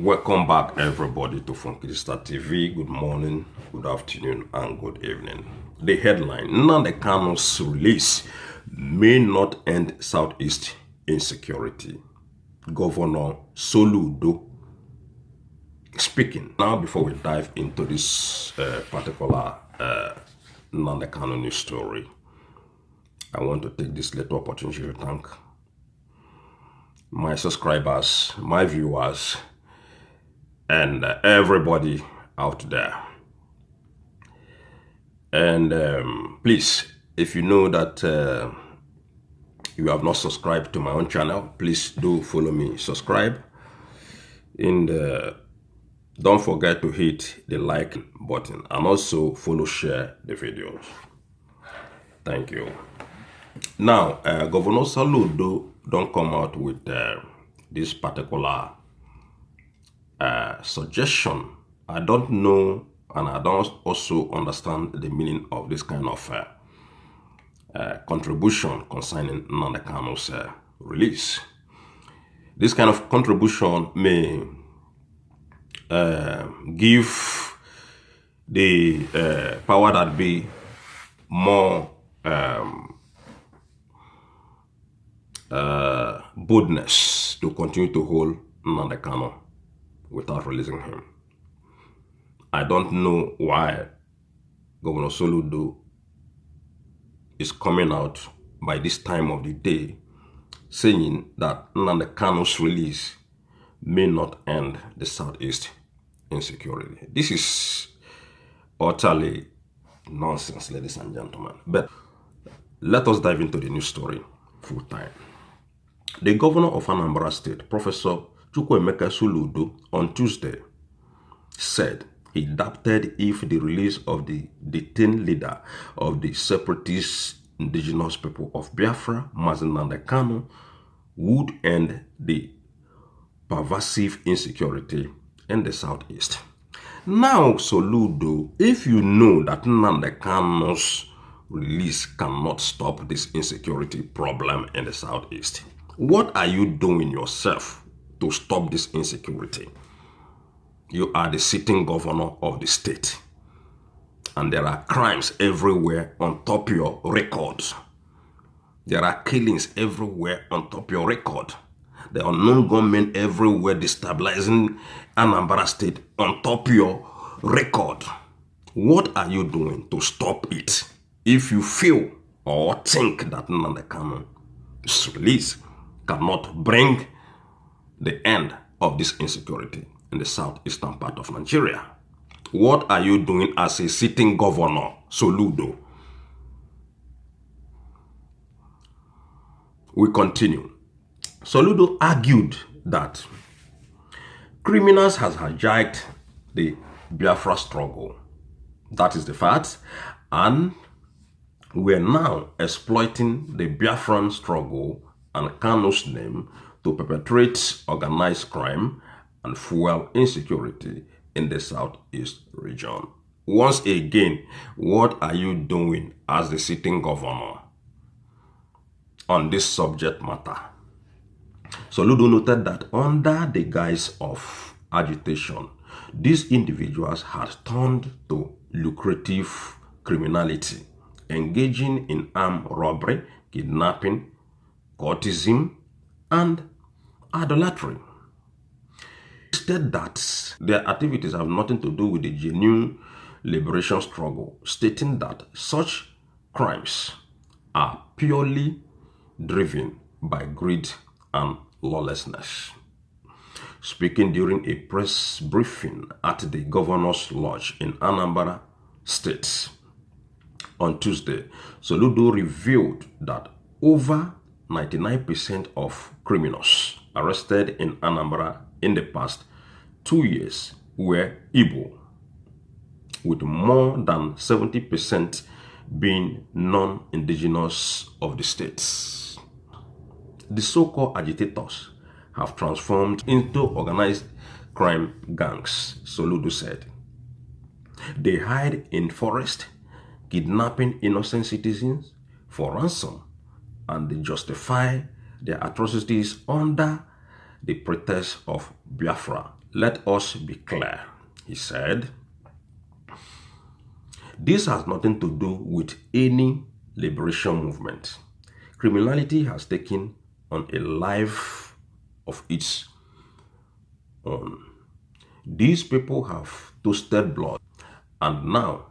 Welcome back, everybody, to Funky Star TV. Good morning, good afternoon, and good evening. The headline: Nnamdi Kanu'S release may not end Southeast insecurity. Governor Soludo speaking. Now, before we dive into this particular Nnamdi Kanu news story, I want to take this little opportunity to thank my subscribers, my viewers, and everybody out there. And please, if you know that you have not subscribed to my own channel, please do follow me, subscribe, and don't forget to hit the like button, and also follow, share the videos. Thank you. Now, Governor Soludo don't come out with this particular suggestion. I don't know, and I don't also understand the meaning of this kind of contribution concerning Nnamdi Kanu's release. This kind of contribution may give the power that be more boldness to continue to hold Nnamdi Kanu without releasing him. I don't know why Governor Soludo is coming out by this time of the day saying that Nnamdi Kanu's release may not end the Southeast insecurity. This is utterly nonsense, ladies and gentlemen. But let us dive into the news story full time. The governor of Anambra State, Professor Chukwuemeka Soludo, on Tuesday said he doubted if the release of the detained leader of the separatist indigenous people of Biafra, Nnamdi Kanu, would end the pervasive insecurity in the Southeast. Now, Soludo, if you know that Nnamdi Kanu's release cannot stop this insecurity problem in the Southeast, what are you doing yourself to stop this insecurity? You are the sitting governor of the state, and there are crimes everywhere on top of your records. There are killings everywhere on top of your record. There are unknown gunmen everywhere destabilizing Anambra State on top of your record. What are you doing to stop it? If you feel or think that Nnamdi Kanu's release cannot bring the end of this insecurity in the southeastern part of Nigeria, what are you doing as a sitting governor, Soludo? We continue. Soludo argued that criminals has hijacked the Biafra struggle. That is the fact. And we're now exploiting the Biafran struggle and Kanu's name to perpetrate organized crime and fuel insecurity in the Southeast region. Once again, what are you doing as the sitting governor on this subject matter? Soludo noted that under the guise of agitation, these individuals had turned to lucrative criminality, engaging in armed robbery, kidnapping, courtesan, and idolatry. Stated that their activities have nothing to do with the genuine liberation struggle, stating that such crimes are purely driven by greed and lawlessness. Speaking during a press briefing at the Governor's Lodge in Anambra State on Tuesday, Soludo revealed that over 99% of criminals arrested in Anambra in the past 2 years were Ipob, with more than 70% being non-indigenous of the states. The so-called agitators have transformed into organized crime gangs, Soludo said. They hide in forests, kidnapping innocent citizens for ransom, and they justify their atrocities under the pretext of Biafra Let us be clear, he said. This has nothing to do with any liberation movement. Criminality has taken on a life of its own. These people have toasted blood, and now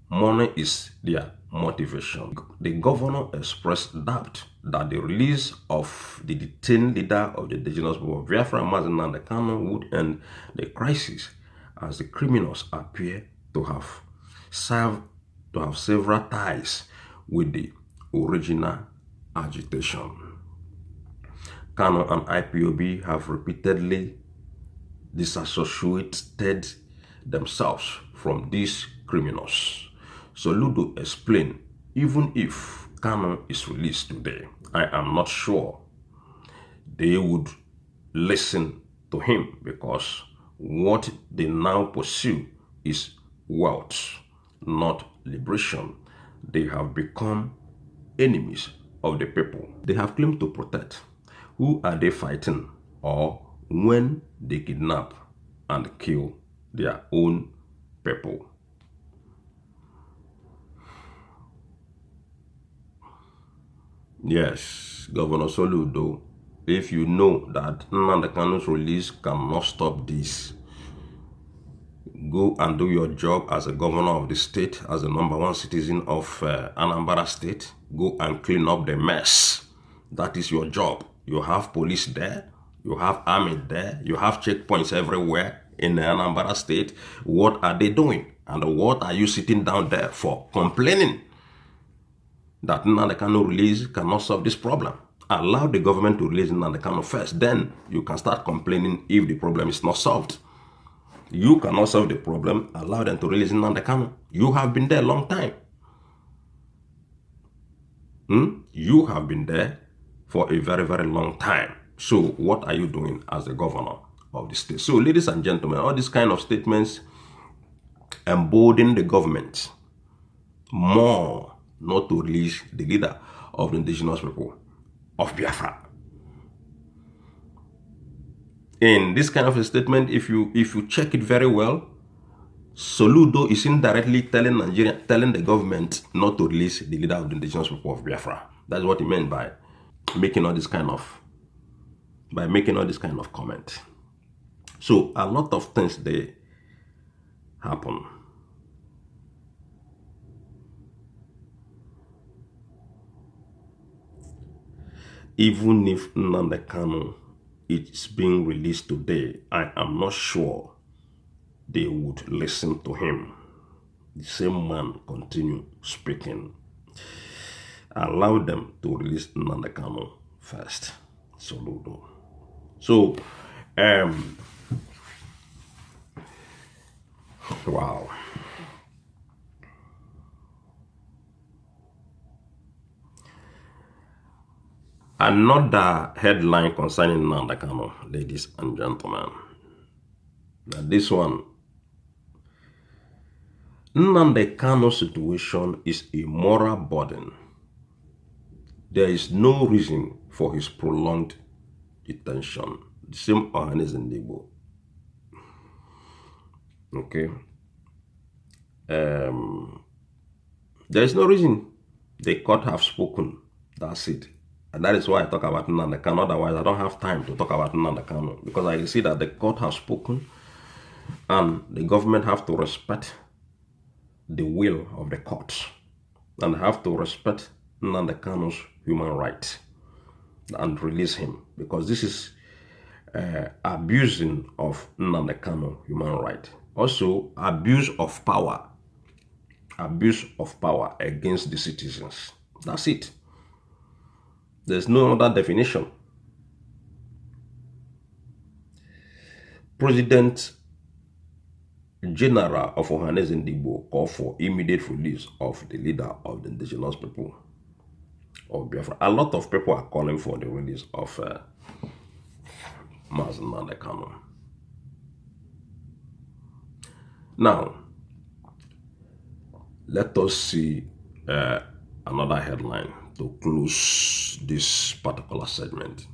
money is their motivation. The governor expressed doubt that the release of the detained leader of the indigenous people of Biafra, Nnamdi Kanu, would end the crisis, as the criminals appear to have several ties with the original agitation. Kanu and Ipob have repeatedly disassociated themselves from these criminals. Soludo explained, even if Kanu is released today, I am not sure they would listen to him, because what they now pursue is wealth, not liberation. They have become enemies of the people they have claimed to protect. Who are they fighting? Or when they kidnap and kill their own people? Yes, Governor Soludo, if you know that Nnamdi Kanu's release cannot stop this, go and do your job as a governor of the state, as the #1 citizen of Anambra State. Go and clean up the mess. That is your job. You have police there, you have army there, you have checkpoints everywhere in Anambra State. What are they doing? And what are you sitting down there for? Complaining that Nnamdi Kanu release cannot solve this problem. Allow the government to release Nnamdi Kanu first. Then you can start complaining if the problem is not solved. You cannot solve the problem. Allow them to release Nnamdi Kanu. You have been there a long time. You have been there for a very, very long time. So what are you doing as the governor of the state? So ladies and gentlemen, all these kind of statements embolden the government more not to release the leader of the indigenous people of Biafra. In this kind of a statement, if you check it very well, Soludo is indirectly telling the government not to release the leader of the indigenous people of Biafra. That's what he meant by making all this kind of comment. So a lot of things they happen. Even if Nnamdi Kanu is being released today, I am not sure they would listen to him. The same man continue speaking. Allow them to release Nnamdi Kanu first. Soludo. So, wow. Another headline concerning Nnamdi Kanu, ladies and gentlemen. Now this one, Nnamdi Kanu's situation is a moral burden. There is no reason for his prolonged detention. The same Ohanes in Igbo. Okay. There is no reason. The court have spoken. That's it. And that is why I talk about Nnamdi Kanu. Otherwise, I don't have time to talk about Nnamdi Kanu, because I see that the court has spoken and the government have to respect the will of the courts and have to respect Nnamdi Kanu's human rights and release him, because this is abusing of Nnamdi Kanu human right. Also, abuse of power against the citizens. That's it. There's no other definition. President General of Ohanes Ndigbo called for immediate release of the leader of the indigenous people of Biafra. A lot of people are calling for the release of Nnamdi Kanu. Now, let us see another headline to close this particular segment.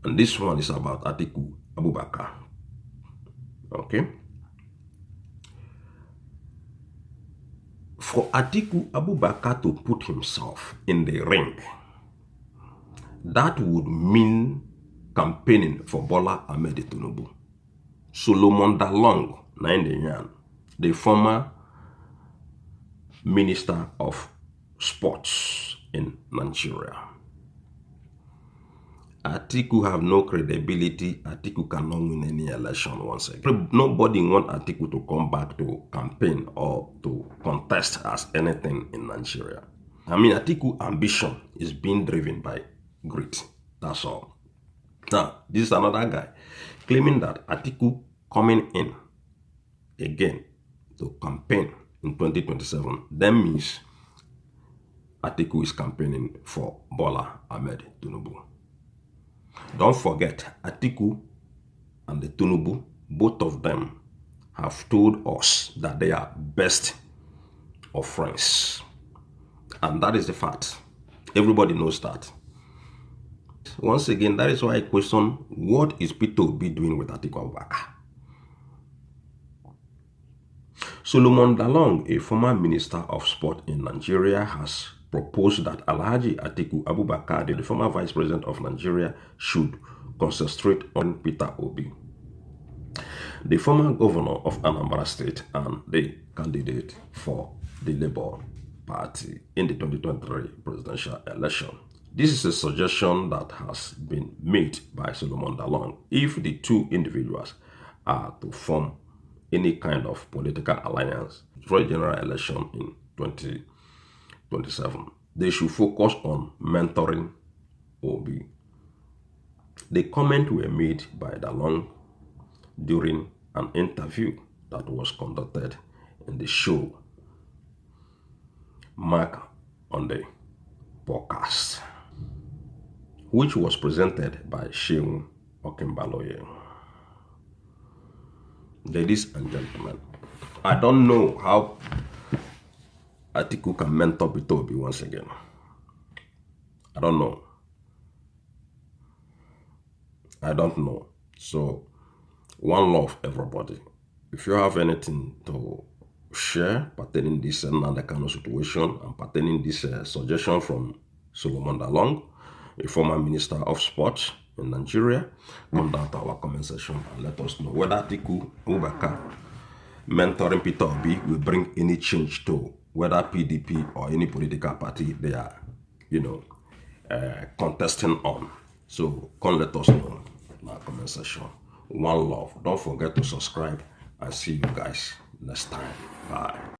And this one is about Atiku Abubakar. Okay. For Atiku Abubakar to put himself in the ring, that would mean campaigning for Bola Ahmed Tinubu. Solomon Dalong, the former Minister of Sports in Nigeria. Atiku have no credibility. Atiku cannot win any election once again. Nobody want Atiku to come back to campaign or to contest as anything in Nigeria. I mean, Atiku ambition is being driven by greed. That's all. Now, this is another guy claiming that Atiku coming in again to campaign in 2027, that means Atiku is campaigning for Bola Ahmed Tinubu. Don't forget, Atiku and the Tinubu, both of them have told us that they are best of friends. And that is the fact. Everybody knows that. Once again, that is why I question, what is Peter Obi doing with Atiku Abubakar? Solomon Dalong, a former Minister of Sport in Nigeria, has proposed that Alhaji Atiku Abubakar, the former Vice President of Nigeria, should concentrate on Peter Obi, the former governor of Anambra State and the candidate for the Labour Party in the 2023 presidential election. This is a suggestion that has been made by Solomon Dalong. If the two individuals are to form any kind of political alliance for a general election in 2027, they should focus on mentoring Obi. The comments were made by Dalong during an interview that was conducted in the show Mark on the podcast, which was presented by Sheun Okimbaloye. Ladies and gentlemen, I don't know how Atiku can mentor Peter Obi once again. I don't know. I don't know. So, one love, everybody. If you have anything to share pertaining this Nnamdi situation and pertaining this suggestion from Solomon Dalong, a former Minister of Sports in Nigeria, come down to our comment section and let us know whether Atiku Abubakar mentoring Peter Obi will bring any change to whether PDP or any political party they are, contesting on. So come let us know in our comment section. One love. Don't forget to subscribe and see you guys next time. Bye.